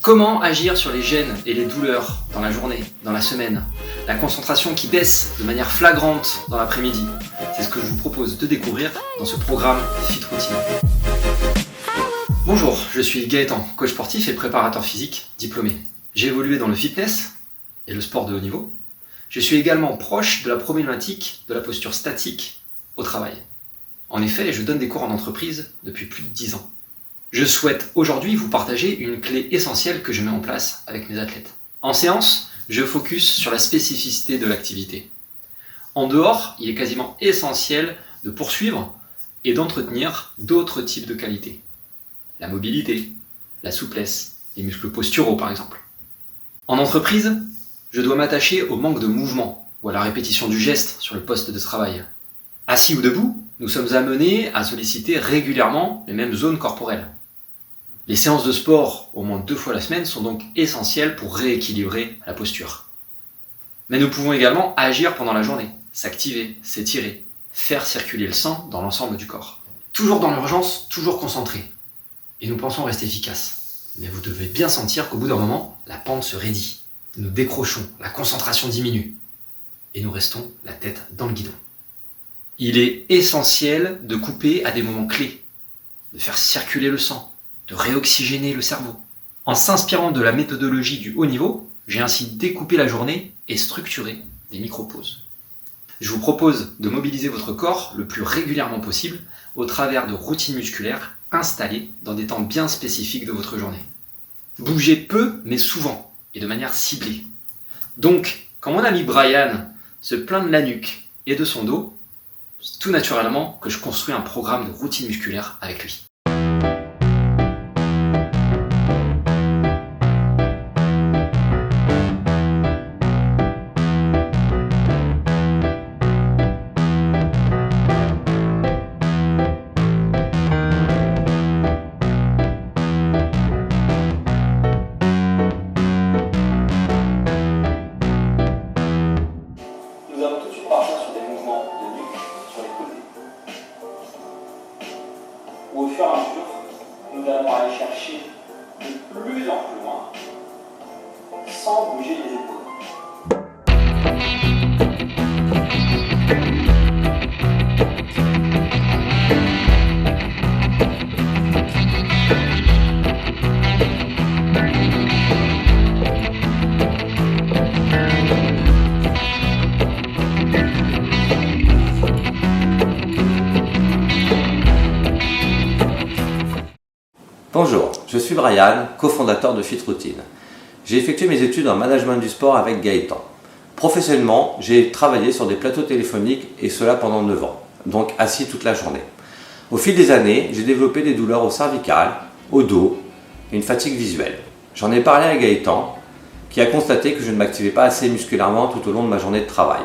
Comment agir sur les gênes et les douleurs dans la journée, dans la semaine? La concentration qui baisse de manière flagrante dans l'après-midi. C'est ce que je vous propose de découvrir dans ce programme Fit Routine. Bonjour, je suis Gaëtan, coach sportif et préparateur physique diplômé. J'ai évolué dans le fitness et le sport de haut niveau. Je suis également proche de la problématique de la posture statique au travail. En effet, je donne des cours en entreprise depuis plus de 10 ans. Je souhaite aujourd'hui vous partager une clé essentielle que je mets en place avec mes athlètes. En séance, je focus sur la spécificité de l'activité. En dehors, il est quasiment essentiel de poursuivre et d'entretenir d'autres types de qualités. La mobilité, la souplesse, les muscles posturaux par exemple. En entreprise, je dois m'attacher au manque de mouvement ou à la répétition du geste sur le poste de travail. Assis ou debout, nous sommes amenés à solliciter régulièrement les mêmes zones corporelles. Les séances de sport, au moins 2 fois la semaine, sont donc essentielles pour rééquilibrer la posture. Mais nous pouvons également agir pendant la journée, s'activer, s'étirer, faire circuler le sang dans l'ensemble du corps. Toujours dans l'urgence, toujours concentré. Et nous pensons rester efficaces. Mais vous devez bien sentir qu'au bout d'un moment, la pente se raidit. Nous décrochons, la concentration diminue. Et nous restons la tête dans le guidon. Il est essentiel de couper à des moments clés, de faire circuler le sang, de réoxygéner le cerveau. En s'inspirant de la méthodologie du haut niveau, j'ai ainsi découpé la journée et structuré des micro-pauses. Je vous propose de mobiliser votre corps le plus régulièrement possible au travers de routines musculaires installées dans des temps bien spécifiques de votre journée. Bougez peu mais souvent et de manière ciblée. Donc, quand mon ami Brian se plaint de la nuque et de son dos, c'est tout naturellement que je construis un programme de routine musculaire avec lui. Nous allons tout de suite partir sur des mouvements de nuque sur les côtés. Où au fur et à mesure, nous allons aller chercher de plus en plus loin sans bouger les épaules. Bonjour, je suis Brian, cofondateur de Fit Routine. J'ai effectué mes études en management du sport avec Gaëtan. Professionnellement, j'ai travaillé sur des plateaux téléphoniques et cela pendant 9 ans, donc assis toute la journée. Au fil des années, j'ai développé des douleurs au cervical, au dos et une fatigue visuelle. J'en ai parlé à Gaëtan, qui a constaté que je ne m'activais pas assez musculairement tout au long de ma journée de travail.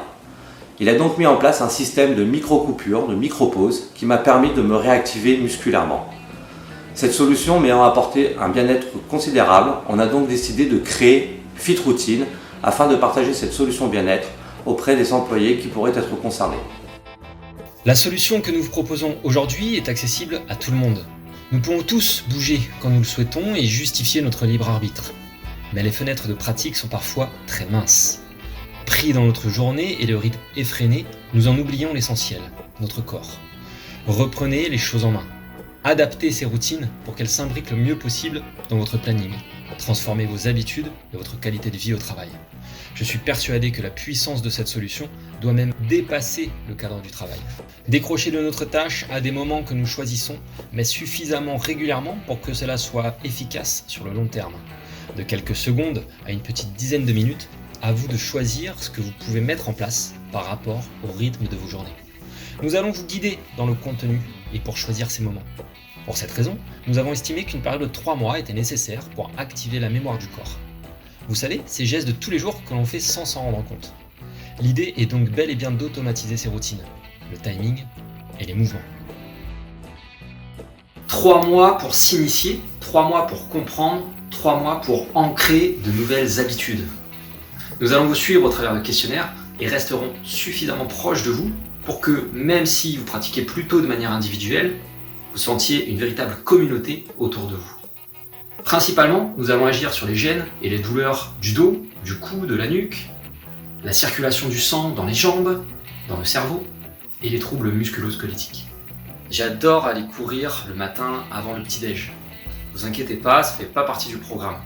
Il a donc mis en place un système de micro-coupures, de micro-pauses, qui m'a permis de me réactiver musculairement. Cette solution m'ayant apporté un bien-être considérable, on a donc décidé de créer Fit Routine afin de partager cette solution bien-être auprès des employés qui pourraient être concernés. La solution que nous vous proposons aujourd'hui est accessible à tout le monde. Nous pouvons tous bouger quand nous le souhaitons et justifier notre libre arbitre. Mais les fenêtres de pratique sont parfois très minces. Pris dans notre journée et le rythme effréné, nous en oublions l'essentiel, notre corps. Reprenez les choses en main. Adaptez ces routines pour qu'elles s'imbriquent le mieux possible dans votre planning. Transformez vos habitudes et votre qualité de vie au travail. Je suis persuadé que la puissance de cette solution doit même dépasser le cadre du travail. Décrocher de notre tâche à des moments que nous choisissons, mais suffisamment régulièrement pour que cela soit efficace sur le long terme. De quelques secondes à une petite dizaine de minutes, à vous de choisir ce que vous pouvez mettre en place par rapport au rythme de vos journées. Nous allons vous guider dans le contenu et pour choisir ces moments. Pour cette raison, nous avons estimé qu'une période de 3 mois était nécessaire pour activer la mémoire du corps. Vous savez, ces gestes de tous les jours que l'on fait sans s'en rendre compte. L'idée est donc bel et bien d'automatiser ces routines, le timing et les mouvements. 3 mois pour s'initier, 3 mois pour comprendre, 3 mois pour ancrer de nouvelles habitudes. Nous allons vous suivre au travers de questionnaires et resterons suffisamment proches de vous pour que, même si vous pratiquez plutôt de manière individuelle, vous sentiez une véritable communauté autour de vous. Principalement, nous allons agir sur les gènes et les douleurs du dos, du cou, de la nuque, la circulation du sang dans les jambes, dans le cerveau et les troubles musculo-squelettiques. J'adore aller courir le matin avant le petit-déj. Vous inquiétez pas, ça fait pas partie du programme.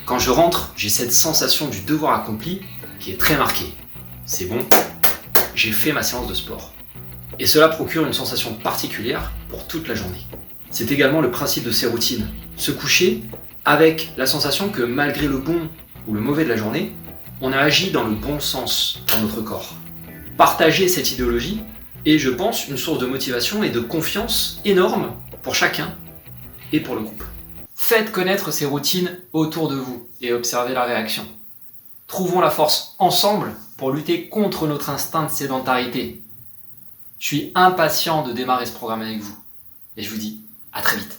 Quand je rentre, j'ai cette sensation du devoir accompli qui est très marquée. C'est bon, j'ai fait ma séance de sport. Et cela procure une sensation particulière pour toute la journée. C'est également le principe de ces routines. Se coucher avec la sensation que malgré le bon ou le mauvais de la journée, on a agi dans le bon sens dans notre corps. Partager cette idéologie est, je pense, une source de motivation et de confiance énorme pour chacun et pour le groupe. Faites connaître ces routines autour de vous et observez la réaction. Trouvons la force ensemble pour lutter contre notre instinct de sédentarité. Je suis impatient de démarrer ce programme avec vous et je vous dis à très vite.